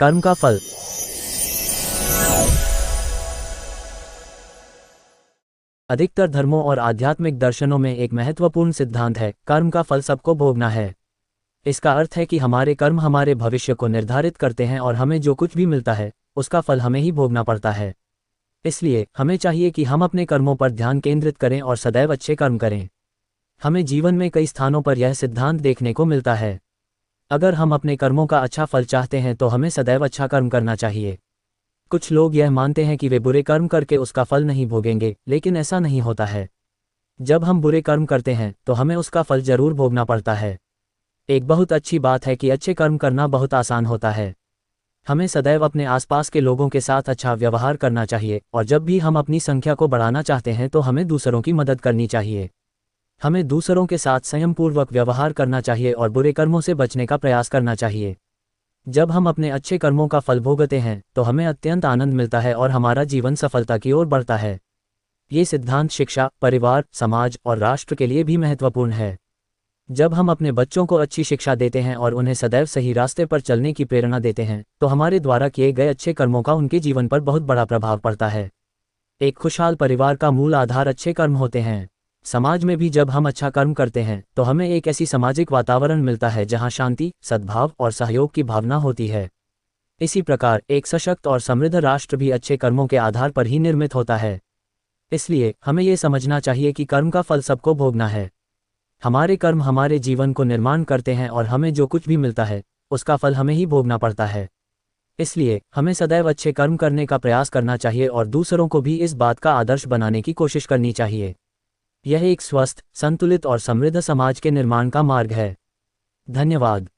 कर्म का फल। अधिकतर धर्मों और आध्यात्मिक दर्शनों में एक महत्वपूर्ण सिद्धांत है, कर्म का फल सबको भोगना है। इसका अर्थ है कि हमारे कर्म हमारे भविष्य को निर्धारित करते हैं और हमें जो कुछ भी मिलता है उसका फल हमें ही भोगना पड़ता है। इसलिए हमें चाहिए कि हम अपने कर्मों पर ध्यान केंद्रित करें और सदैव अच्छे कर्म करें। हमें जीवन में कई स्थानों पर यह सिद्धांत देखने को मिलता है। अगर हम अपने कर्मों का अच्छा फल चाहते हैं तो हमें सदैव अच्छा कर्म करना चाहिए। कुछ लोग यह मानते हैं कि वे बुरे कर्म करके उसका फल नहीं भोगेंगे, लेकिन ऐसा नहीं होता है। जब हम बुरे कर्म करते हैं तो हमें उसका फल जरूर भोगना पड़ता है। एक बहुत अच्छी बात है कि अच्छे कर्म करना बहुत आसान होता है। हमें सदैव अपने आसपास के लोगों के साथ अच्छा व्यवहार करना चाहिए और जब भी हम अपनी संख्या को बढ़ाना चाहते हैं तो हमें दूसरों की मदद करनी चाहिए। हमें दूसरों के साथ संयमपूर्वक व्यवहार करना चाहिए और बुरे कर्मों से बचने का प्रयास करना चाहिए। जब हम अपने अच्छे कर्मों का फल भोगते हैं तो हमें अत्यंत आनंद मिलता है और हमारा जीवन सफलता की ओर बढ़ता है। ये सिद्धांत शिक्षा, परिवार, समाज और राष्ट्र के लिए भी महत्वपूर्ण है। जब हम अपने बच्चों को अच्छी शिक्षा देते हैं और उन्हें सदैव सही रास्ते पर चलने की प्रेरणा देते हैं तो हमारे द्वारा किए गए अच्छे कर्मों का उनके जीवन पर बहुत बड़ा प्रभाव पड़ता है। एक खुशहाल परिवार का मूल आधार अच्छे कर्म होते हैं। समाज में भी जब हम अच्छा कर्म करते हैं तो हमें एक ऐसी सामाजिक वातावरण मिलता है जहां शांति, सद्भाव और सहयोग की भावना होती है। इसी प्रकार एक सशक्त और समृद्ध राष्ट्र भी अच्छे कर्मों के आधार पर ही निर्मित होता है। इसलिए हमें ये समझना चाहिए कि कर्म का फल सबको भोगना है। हमारे कर्म हमारे जीवन को निर्माण करते हैं और हमें जो कुछ भी मिलता है उसका फल हमें ही भोगना पड़ता है। इसलिए हमें सदैव अच्छे कर्म करने का प्रयास करना चाहिए और दूसरों को भी इस बात का आदर्श बनाने की कोशिश करनी चाहिए। यह एक स्वस्थ, संतुलित और समृद्ध समाज के निर्माण का मार्ग है। धन्यवाद।